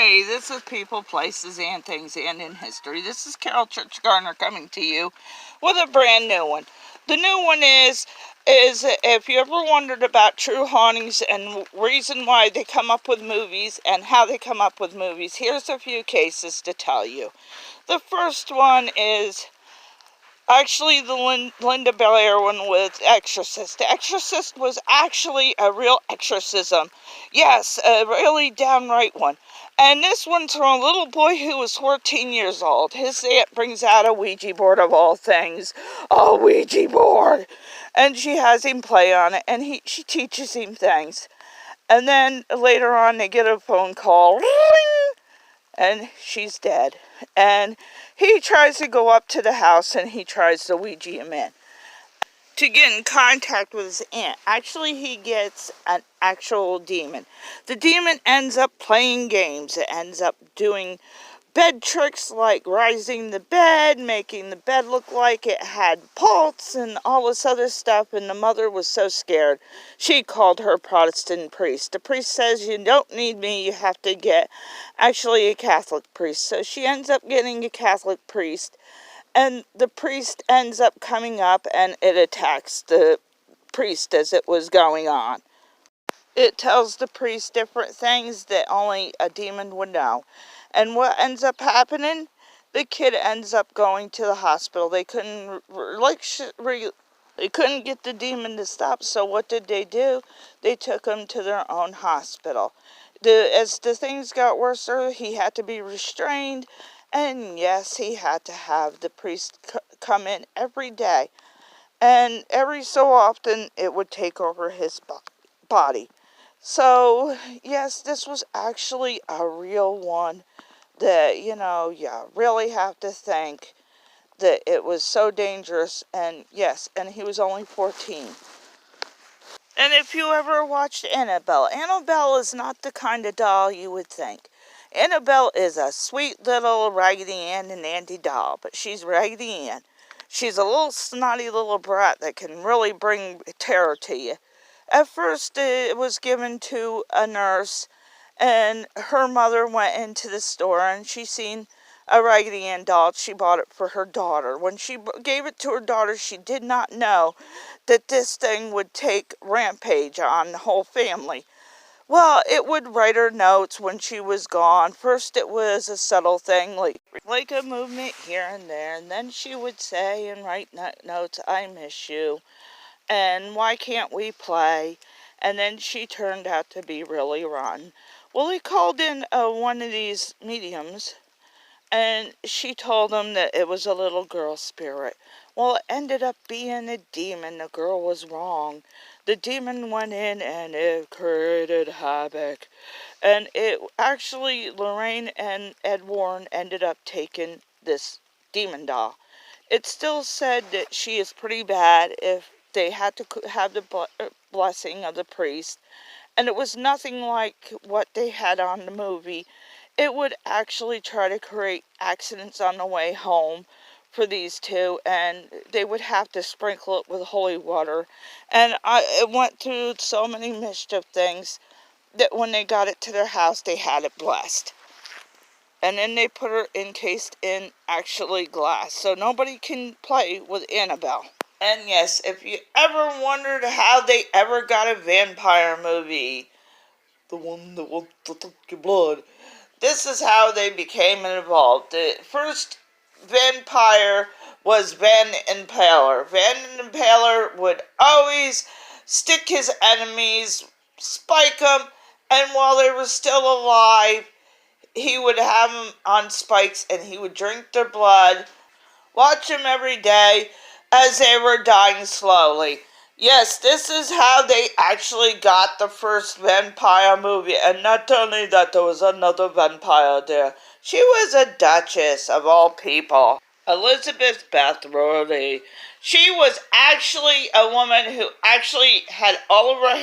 Hey, this is People, Places, and Things, and in History. This is Carol Church Garner coming to you with a brand new one. The new one is if you ever wondered about true hauntings and reason why they come up with movies and how they come up with movies, here's a few cases to tell you. The first one is actually the Linda Blair one with Exorcist. The Exorcist was actually a real exorcism. Yes, a really downright one. And this one's from a little boy who was 14 years old. His aunt brings out a Ouija board of all things. A Ouija board! And she has him play on it, and she teaches him things. And then later on they get a phone call. Ring! And she's dead. And he tries to go up to the house and he tries to Ouija him in to get in contact with his aunt. Actually, he gets an actual demon. The demon ends up playing games. It ends up doing bed tricks like rising the bed, making the bed look like it had pulse and all this other stuff, and the mother was so scared. She called her Protestant priest. The priest says, "You don't need me, you have to get actually a Catholic priest." So she ends up getting a Catholic priest, and the priest ends up coming up and it attacks the priest as it was going on. It tells the priest different things that only a demon would know. And what ends up happening? The kid ends up going to the hospital. They couldn't they couldn't get the demon to stop. So what did they do? They took him to their own hospital. As the things got worse, he had to be restrained. And yes, he had to have the priest come in every day. And every so often, it would take over his body. So, yes, this was actually a real one that, you really have to think that it was so dangerous. And yes, and he was only 14. And if you ever watched Annabelle, Annabelle is not the kind of doll you would think. Annabelle is a sweet little Raggedy Ann and Andy doll, but she's Raggedy Ann. She's a little snotty little brat that can really bring terror to you. At first, it was given to a nurse, and her mother went into the store and she seen a Raggedy Ann doll. She bought it for her daughter. When she gave it to her daughter, she did not know that this thing would take rampage on the whole family. Well, it would write her notes when she was gone. First it was a subtle thing, like a movement here and there, and then she would say and write notes, "I miss you," and "Why can't we play?" And then she turned out to be really rotten. Well, he called in one of these mediums, and she told him that it was a little girl spirit. Well, it ended up being a demon. The girl was wrong. The demon went in and it created havoc. And it actually, Lorraine and Ed Warren ended up taking this demon doll. It still said that she is pretty bad if they had to have the blessing of the priest. And it was nothing like what they had on the movie. It would actually try to create accidents on the way home for these two, and they would have to sprinkle it with holy water. And it went through so many mischief things that when they got it to their house, they had it blessed. And then they put her encased in actually glass, so nobody can play with Annabelle. And yes, if you ever wondered how they ever got a vampire movie, the one that wants to suck your blood, this is how they became involved. The first vampire was Van Impaler. Van Impaler would always stick his enemies, spike them, and while they were still alive, he would have them on spikes and he would drink their blood, watch them every day as they were dying slowly. Yes, this is how they actually got the first vampire movie. And not only that, there was another vampire there. She was a duchess, of all people. Elizabeth Bathory. She was actually a woman who actually had all of her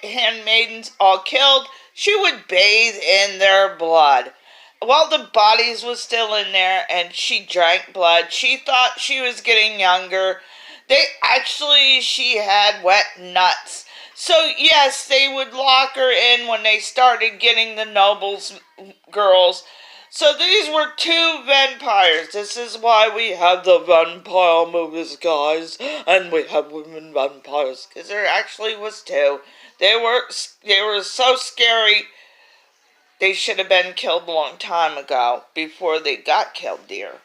handmaidens all killed. She would bathe in their blood. While the bodies was still in there and she drank blood, she thought she was getting younger. She had wet nuts. So yes, they would lock her in when they started getting the nobles girls. So these were two vampires. This is why we have the vampire movies, guys, and we have women vampires, because there actually was two. They were so scary. They should have been killed a long time ago before they got killed, dear.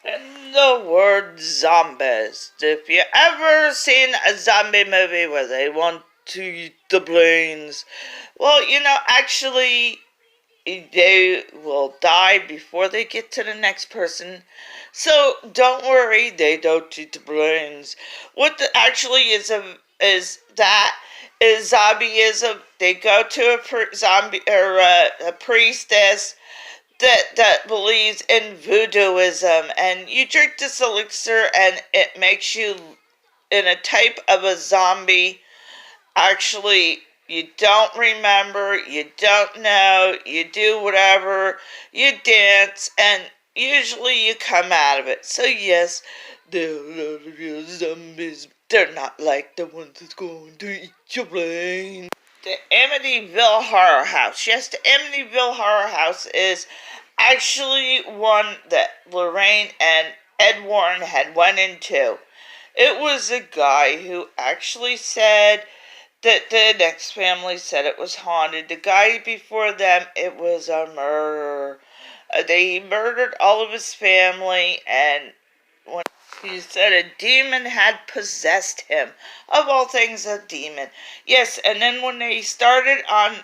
And the word zombies. If you ever seen a zombie movie where they want to eat the brains, well, actually, they will die before they get to the next person. So don't worry, they don't eat the brains. What actually is zombieism. They go to a zombie or a priestess that believes in voodooism, and you drink this elixir and it makes you in a type of a zombie. Actually, you don't remember, you don't know, you do whatever, you dance, and usually you come out of it. So yes, they're real zombies. They're not like the ones that's going to eat your brain. The Amityville Horror House. Yes, the Amityville Horror House is actually one that Lorraine and Ed Warren had went into. It was a guy who actually said that the next family said it was haunted. The guy before them, it was a murder. They murdered all of his family, and when he said a demon had possessed him. Of all things, a demon. Yes, and then when they started on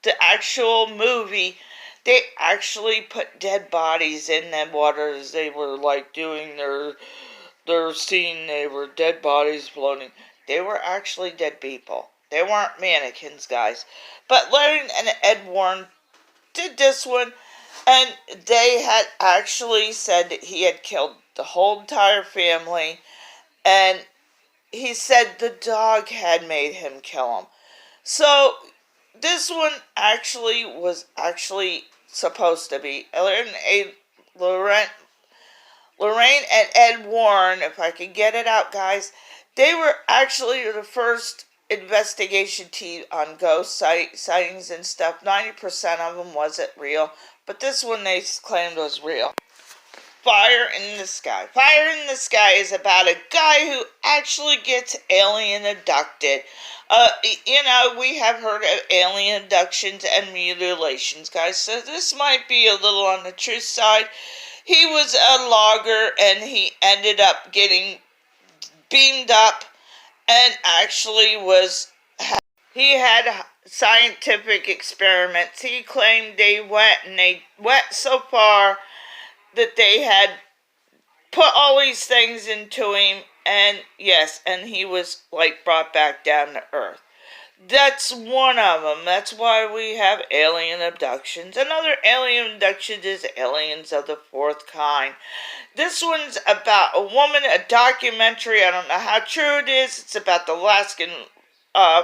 the actual movie, they actually put dead bodies in the waters. They were like doing their scene. They were dead bodies floating. They were actually dead people. They weren't mannequins, guys. But Larry and Ed Warren did this one, and they had actually said that he had killed the whole entire family, and he said the dog had made him kill him. So this one actually was actually supposed to be Lorraine and Ed Warren, if I can get it out, guys. They were actually the first investigation team on ghost sightings and stuff. 90% of them wasn't real, but this one they claimed was real. Fire in the Sky. Fire in the Sky is about a guy who actually gets alien abducted. We have heard of alien abductions and mutilations, guys, so this might be a little on the truth side. He was a logger, and he ended up getting beamed up, and actually he had scientific experiments. He claimed they went so far that they had put all these things into him, and yes, and he was like brought back down to earth. That's one of them. That's why we have alien abductions. Another alien abduction is Aliens of the Fourth Kind. This one's about a woman, a documentary. I don't know how true it is. It's about the Alaskan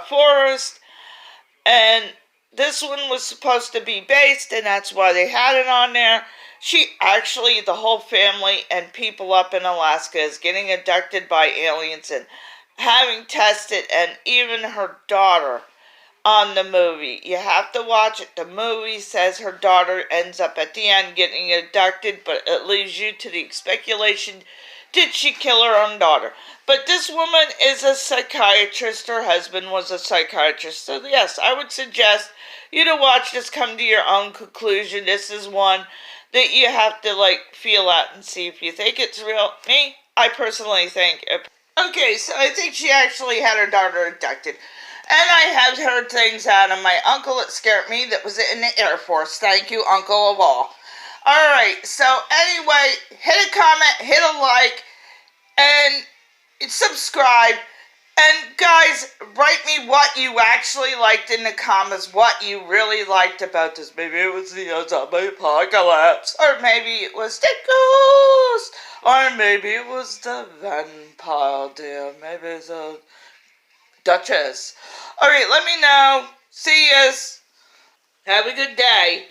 Forest. And this one was supposed to be based, and that's why they had it on there. The whole family and people up in Alaska is getting abducted by aliens and having tested, and even her daughter on the movie. You have to watch it. The movie says her daughter ends up at the end getting abducted, but it leaves you to the speculation, did she kill her own daughter? But this woman is a psychiatrist. Her husband was a psychiatrist. So yes, I would suggest you to watch this, come to your own conclusion. This is one that you have to feel out and see if you think it's real. Me, I personally think okay, so I think she actually had her daughter abducted. And I have heard things out of my uncle that scared me that was in the Air Force. Thank you, Uncle of all. Alright, so anyway, hit a comment, hit a like, and subscribe. And guys, write me what you actually liked in the comments, what you really liked about this. Maybe it was the zombie apocalypse, or maybe it was the ghost, or maybe it was the vampire dear, maybe it's a Duchess. Alright, let me know. See yous. Have a good day.